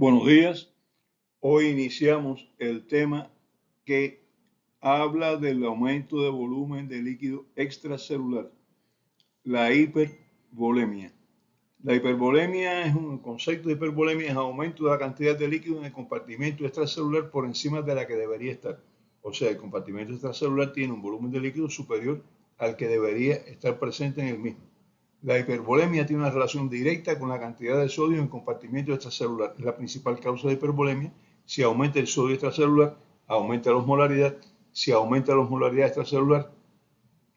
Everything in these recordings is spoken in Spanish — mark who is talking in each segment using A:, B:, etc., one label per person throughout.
A: Buenos días. Hoy iniciamos el tema que habla del aumento de volumen de líquido extracelular, la hipervolemia. La hipervolemia es un concepto de hipervolemia, es aumento de la cantidad de líquido en el compartimento extracelular por encima de la que debería estar. O sea, el compartimento extracelular tiene un volumen de líquido superior al que debería estar presente en el mismo. La hipervolemia tiene una relación directa con la cantidad de sodio en el compartimento extracelular. Es la principal causa de hipervolemia. Si aumenta el sodio extracelular, aumenta la osmolaridad. Si aumenta la osmolaridad extracelular,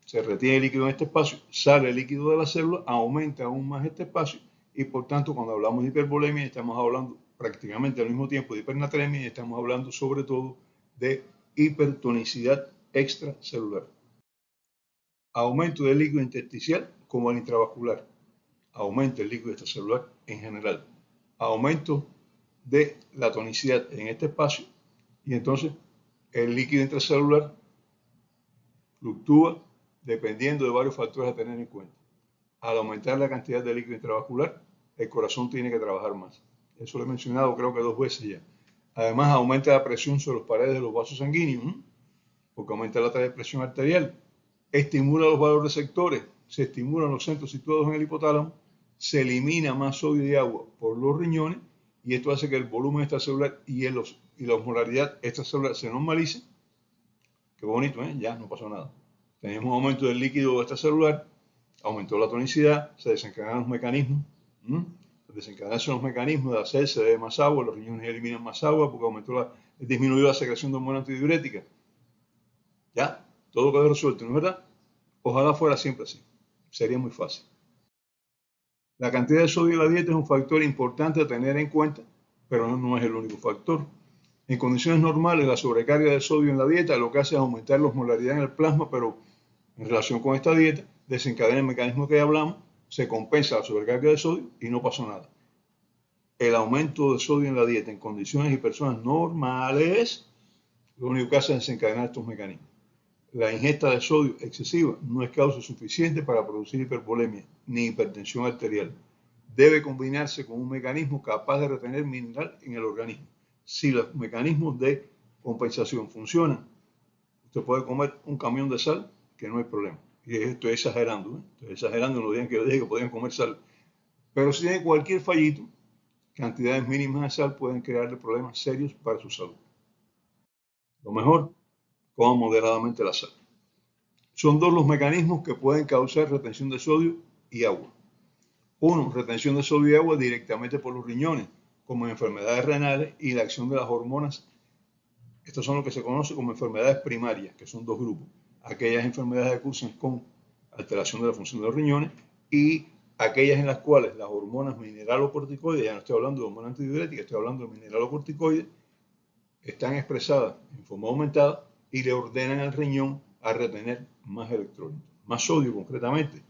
A: se retiene el líquido en este espacio, sale el líquido de la célula, aumenta aún más este espacio y por tanto cuando hablamos de hipervolemia estamos hablando prácticamente al mismo tiempo de hipernatremia y estamos hablando sobre todo de hipertonicidad extracelular. Aumento del líquido intersticial como el intravascular. Aumenta el líquido extracelular en general. Aumento de la tonicidad en este espacio y entonces el líquido intracelular fluctúa dependiendo de varios factores a tener en cuenta. Al aumentar la cantidad de líquido intravascular, el corazón tiene que trabajar más. Eso lo he mencionado creo que 2 veces ya. Además, aumenta la presión sobre las paredes de los vasos sanguíneos, porque aumenta la presión arterial, estimula los vasoreceptores, se estimulan los centros situados en el hipotálamo, se elimina más sodio y agua por los riñones y esto hace que el volumen extracelular y la osmolaridad extracelular se normalicen. Qué bonito, ¿eh? Ya no pasó nada. Tenemos un aumento del líquido extracelular, aumentó la tonicidad, se desencadenan los mecanismos. Desencadenarse los mecanismos de hacerse de más agua, los riñones eliminan más agua porque disminuyó la secreción de hormona antidiurética. Ya, todo quedó resuelto, ¿no es verdad? Ojalá fuera siempre así. Sería muy fácil. La cantidad de sodio en la dieta es un factor importante a tener en cuenta, pero no es el único factor. En condiciones normales, la sobrecarga de sodio en la dieta lo que hace es aumentar la osmolaridad en el plasma, pero en relación con esta dieta, desencadena el mecanismo que ya hablamos, se compensa la sobrecarga de sodio y no pasó nada. El aumento de sodio en la dieta en condiciones y personas normales, lo único que hace es desencadenar estos mecanismos. La ingesta de sodio excesiva no es causa suficiente para producir hipervolemia ni hipertensión arterial. Debe combinarse con un mecanismo capaz de retener mineral en el organismo. Si los mecanismos de compensación funcionan, usted puede comer un camión de sal, que no hay problema. Y estoy exagerando, estoy exagerando en los días que yo dije que podían comer sal. Pero si tiene cualquier fallito, cantidades mínimas de sal pueden crearle problemas serios para su salud. Lo mejor, coma moderadamente la sal. Son 2 los mecanismos que pueden causar retención de sodio y agua. Uno, retención de sodio y agua directamente por los riñones, como en enfermedades renales y la acción de las hormonas. Estos son lo que se conoce como enfermedades primarias, que son 2 grupos. Aquellas enfermedades que cursan con alteración de la función de los riñones y aquellas en las cuales las hormonas mineralocorticoides, ya no estoy hablando de hormonas antidiuréticas, estoy hablando de mineralocorticoides, están expresadas en forma aumentada y le ordenan al riñón a retener más electrolitos, más sodio concretamente,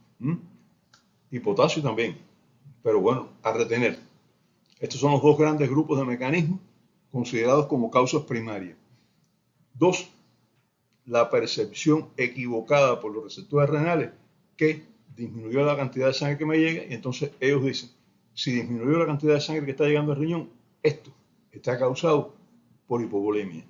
A: y potasio también, pero bueno, a retener. Estos son los 2 grandes grupos de mecanismos considerados como causas primarias. 2, la percepción equivocada por los receptores renales que disminuyó la cantidad de sangre que me llega y entonces ellos dicen, si disminuyó la cantidad de sangre que está llegando al riñón, esto está causado por hipovolemia.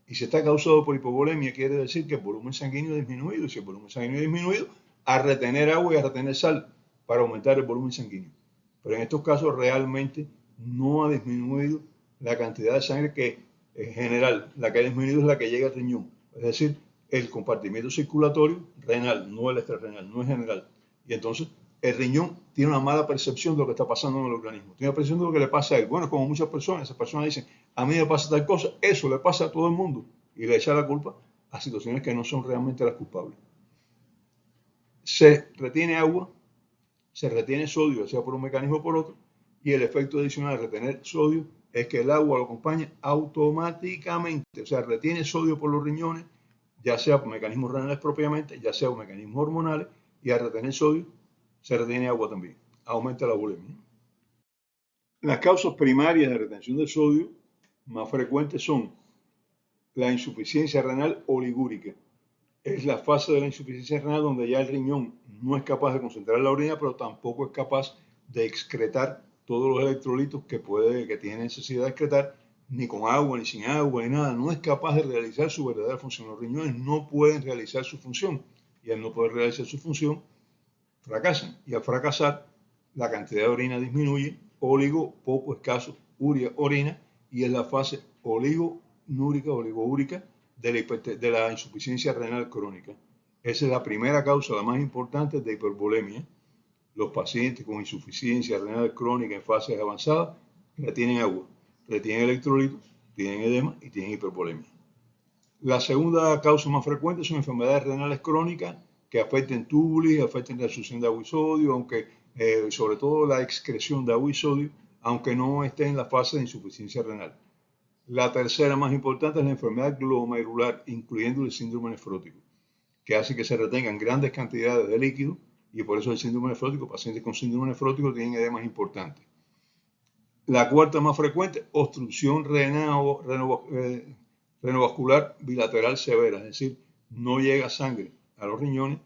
A: Y si está causado por hipovolemia, quiere decir que el volumen sanguíneo ha disminuido. Y si el volumen sanguíneo ha disminuido, a retener agua y a retener sal para aumentar el volumen sanguíneo. Pero en estos casos realmente no ha disminuido la cantidad de sangre que, en general, la que ha disminuido es la que llega al riñón. Es decir, el compartimiento circulatorio renal, no el extrarrenal, no es general. Y entonces el riñón tiene una mala percepción de lo que está pasando en el organismo. Tiene una percepción de lo que le pasa a él. Bueno, como muchas personas, esas personas dicen, a mí me pasa tal cosa, eso le pasa a todo el mundo. Y le echa la culpa a situaciones que no son realmente las culpables. Se retiene agua, se retiene sodio, ya sea por un mecanismo o por otro, y el efecto adicional de retener sodio es que el agua lo acompaña automáticamente. O sea, retiene sodio por los riñones, ya sea por mecanismos renales propiamente, ya sea por mecanismos hormonales, y al retener sodio, se retiene agua también. Aumenta la bulimia. Las causas primarias de retención de sodio más frecuentes son la insuficiencia renal oligúrica. Es la fase de la insuficiencia renal donde ya el riñón no es capaz de concentrar la orina, pero tampoco es capaz de excretar todos los electrolitos que tiene necesidad de excretar, ni con agua, ni sin agua, ni nada. No es capaz de realizar su verdadera función. Los riñones no pueden realizar su función. Y al no poder realizar su función, fracasan. Y al fracasar, la cantidad de orina disminuye, óligo, poco, escaso, urea, orina, y es la fase oligonúrica, oligoúrica de la insuficiencia renal crónica. Esa es la primera causa, la más importante de hipervolemia. Los pacientes con insuficiencia renal crónica en fases avanzadas retienen agua, retienen electrolitos, tienen edema y tienen hipervolemia. La segunda causa más frecuente son enfermedades renales crónicas que afecten túbulos, afecten la absorción de agua y sodio, aunque sobre todo la excreción de agua y sodio, aunque no esté en la fase de insuficiencia renal. La tercera más importante es la enfermedad glomerular, incluyendo el síndrome nefrótico, que hace que se retengan grandes cantidades de líquido, y por eso el síndrome nefrótico, pacientes con síndrome nefrótico tienen edemas importantes. La cuarta más frecuente, obstrucción renovascular bilateral severa, es decir, no llega sangre a los riñones,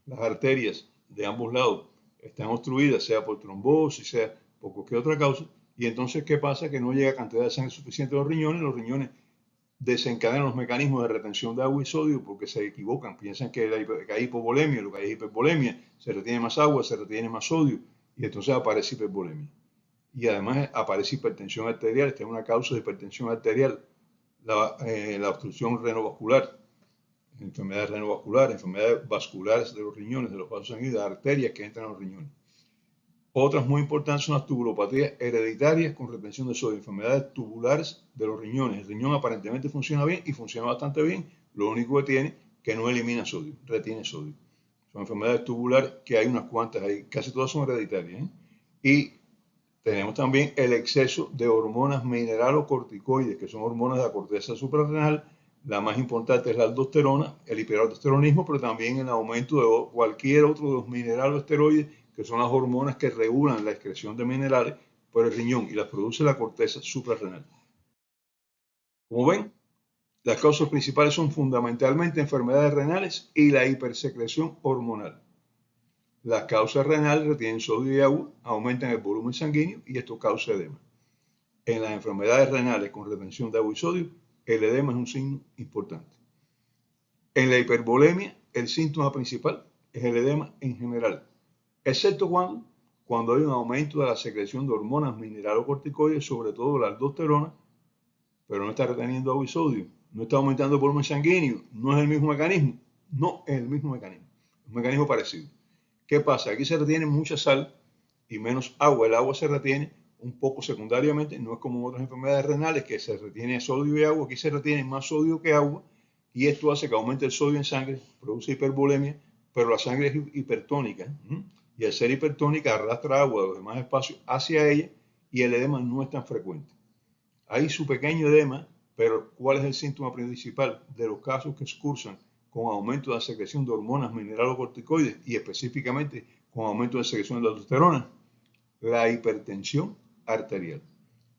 A: las arterias de ambos lados están obstruidas, sea por trombosis, sea por cualquier otra causa, y entonces, ¿qué pasa? Que no llega cantidad de sangre suficiente a los riñones desencadenan los mecanismos de retención de agua y sodio porque se equivocan, piensan que hay hipovolemia, lo que hay es hipervolemia, se retiene más agua, se retiene más sodio, y entonces aparece hipervolemia. Y además aparece hipertensión arterial, esta es una causa de hipertensión arterial, la obstrucción renovascular, enfermedades renovasculares, enfermedades vasculares de los riñones, de los vasos sanguíneos, de arterias que entran a los riñones. Otras muy importantes son las tubulopatías hereditarias con retención de sodio, enfermedades tubulares de los riñones. El riñón aparentemente funciona bien y funciona bastante bien, lo único que tiene que no elimina sodio, retiene sodio. Son enfermedades tubulares que hay unas cuantas ahí, casi todas son hereditarias. Y tenemos también el exceso de hormonas mineralocorticoides, que son hormonas de la corteza suprarrenal. La más importante es la aldosterona, el hiperaldosteronismo, pero también el aumento de cualquier otro de los mineraloesteroides, que son las hormonas que regulan la excreción de minerales por el riñón y las produce la corteza suprarrenal. Como ven, las causas principales son fundamentalmente enfermedades renales y la hipersecreción hormonal. Las causas renales retienen sodio y agua, aumentan el volumen sanguíneo y esto causa edema. En las enfermedades renales con retención de agua y sodio, el edema es un signo importante. En la hipervolemia, el síntoma principal es el edema en general, excepto cuando hay un aumento de la secreción de hormonas mineralocorticoides, sobre todo la aldosterona, pero no está reteniendo agua y sodio, no está aumentando el volumen sanguíneo, no es el mismo mecanismo, no es el mismo mecanismo, es un mecanismo parecido. ¿Qué pasa? Aquí se retiene mucha sal y menos agua. El agua se retiene un poco secundariamente, no es como en otras enfermedades renales que se retiene sodio y agua, aquí se retiene más sodio que agua y esto hace que aumente el sodio en sangre, produce hipervolemia, pero la sangre es hipertónica y al ser hipertónica arrastra agua de los demás espacios hacia ella y el edema no es tan frecuente. Hay su pequeño edema, pero ¿cuál es el síntoma principal de los casos que cursan con aumento de la secreción de hormonas mineralocorticoides y específicamente con aumento de secreción de aldosterona? La hipertensión arterial.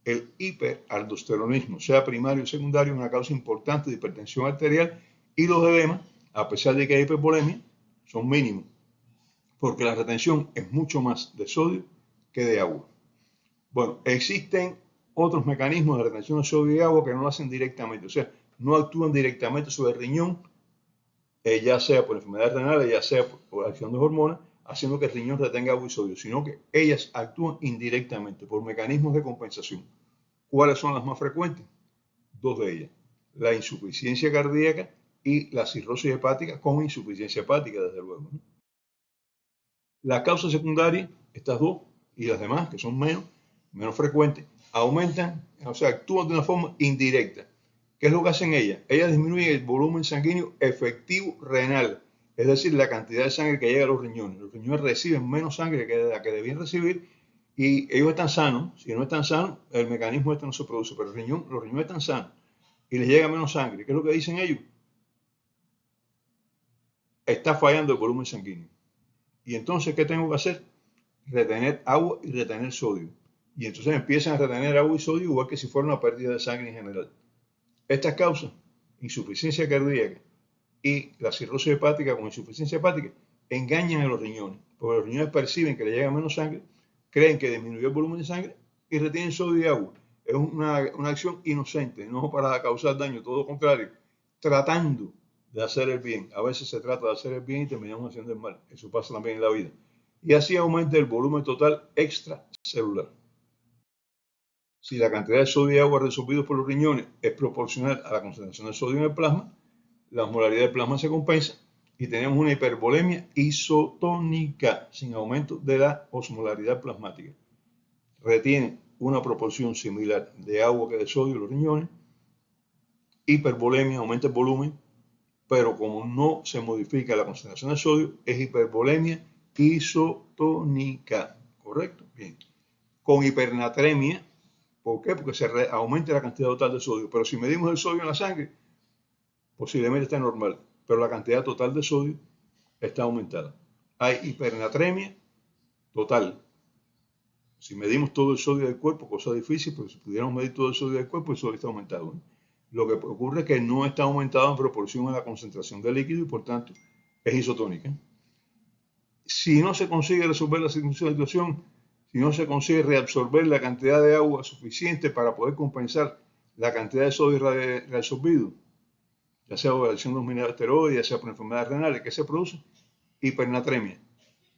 A: El hiperaldosteronismo, sea primario o secundario, es una causa importante de hipertensión arterial y los edemas, a pesar de que hay hipervolemia, son mínimos, porque la retención es mucho más de sodio que de agua. Bueno, existen otros mecanismos de retención de sodio y agua que no lo hacen directamente, o sea, no actúan directamente sobre el riñón, ya sea por enfermedades renales, ya sea por acción de hormonas, haciendo que el riñón retenga agua y sodio, sino que ellas actúan indirectamente por mecanismos de compensación. ¿Cuáles son las más frecuentes? Dos de ellas, la insuficiencia cardíaca y la cirrosis hepática con insuficiencia hepática, desde luego. Las causas secundarias, estas dos y las demás, que son menos frecuentes, aumentan, o sea, actúan de una forma indirecta. ¿Qué es lo que hacen ellas? Ellas disminuyen el volumen sanguíneo efectivo renal, es decir, la cantidad de sangre que llega a los riñones. Los riñones reciben menos sangre que la que debían recibir y ellos están sanos. Si no están sanos, el mecanismo este no se produce, pero los riñones están sanos y les llega menos sangre. ¿Qué es lo que dicen ellos? Está fallando el volumen sanguíneo. Y entonces, ¿qué tengo que hacer? Retener agua y retener sodio. Y entonces empiezan a retener agua y sodio igual que si fuera una pérdida de sangre en general. Estas causas, insuficiencia cardíaca y la cirrosis hepática con insuficiencia hepática, engañan a los riñones, porque los riñones perciben que le llega menos sangre, creen que disminuyó el volumen de sangre y retienen sodio y agua. Es una acción inocente, no para causar daño, todo lo contrario, tratando de hacer el bien. A veces se trata de hacer el bien y terminamos haciendo el mal. Eso pasa también en la vida. Y así aumenta el volumen total extracelular. Si la cantidad de sodio y agua resorbidos por los riñones es proporcional a la concentración de sodio en el plasma, la osmolaridad del plasma se compensa y tenemos una hipervolemia isotónica sin aumento de la osmolaridad plasmática. Retiene una proporción similar de agua que de sodio en los riñones. Hipervolemia, aumenta el volumen, pero como no se modifica la concentración de sodio, es hipervolemia isotónica. ¿Correcto? Bien. Con hipernatremia, ¿por qué? Porque se aumenta la cantidad total de sodio. Pero si medimos el sodio en la sangre, posiblemente está normal, pero la cantidad total de sodio está aumentada. Hay hipernatremia total. Si medimos todo el sodio del cuerpo, cosa difícil, pero si pudiéramos medir todo el sodio del cuerpo, el sodio está aumentado. Lo que ocurre es que no está aumentado en proporción a la concentración de líquido y por tanto es isotónica. Si no se consigue resolver la situación, si no se consigue reabsorber la cantidad de agua suficiente para poder compensar la cantidad de sodio reabsorbido, ya sea por la acción de los minerales esteroides, ya sea por enfermedades renales, ¿qué se produce? Hipernatremia.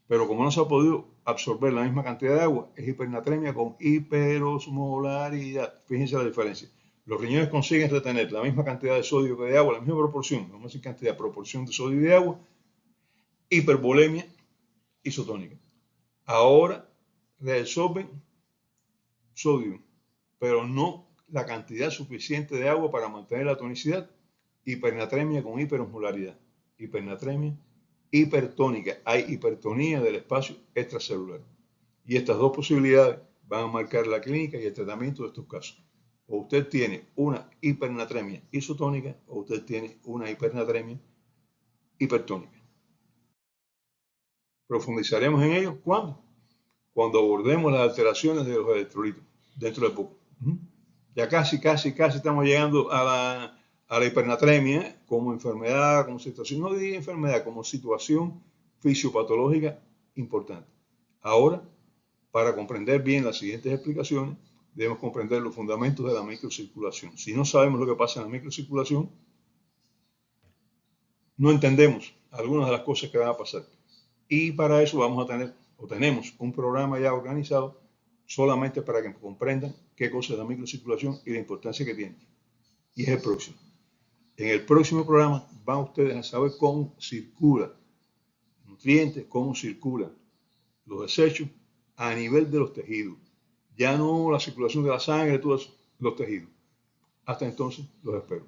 A: Pero como no se ha podido absorber la misma cantidad de agua, es hipernatremia con hiperosmolaridad. Fíjense la diferencia. Los riñones consiguen retener la misma cantidad de sodio que de agua, la misma proporción, no más cantidad, proporción de sodio y de agua, hipervolemia isotónica. Ahora reabsorben sodio, pero no la cantidad suficiente de agua para mantener la tonicidad. Hipernatremia con hiperosmolaridad. Hipernatremia hipertónica. Hay hipertonía del espacio extracelular. Y estas dos posibilidades van a marcar la clínica y el tratamiento de estos casos. O usted tiene una hipernatremia isotónica o usted tiene una hipernatremia hipertónica. Profundizaremos en ello. ¿Cuándo? Cuando abordemos las alteraciones de los electrolitos dentro de poco. Ya casi estamos llegando a la hipernatremia como enfermedad, como situación, no diría enfermedad, como situación fisiopatológica importante. Ahora, para comprender bien las siguientes explicaciones, debemos comprender los fundamentos de la microcirculación. Si no sabemos lo que pasa en la microcirculación, no entendemos algunas de las cosas que van a pasar. Y para eso vamos a tener, o tenemos, un programa ya organizado solamente para que comprendan qué cosa es la microcirculación y la importancia que tiene. Y es el próximo. En el próximo programa van ustedes a saber cómo circula nutrientes, cómo circulan los desechos a nivel de los tejidos. Ya no la circulación de la sangre, todos los tejidos. Hasta entonces, los espero.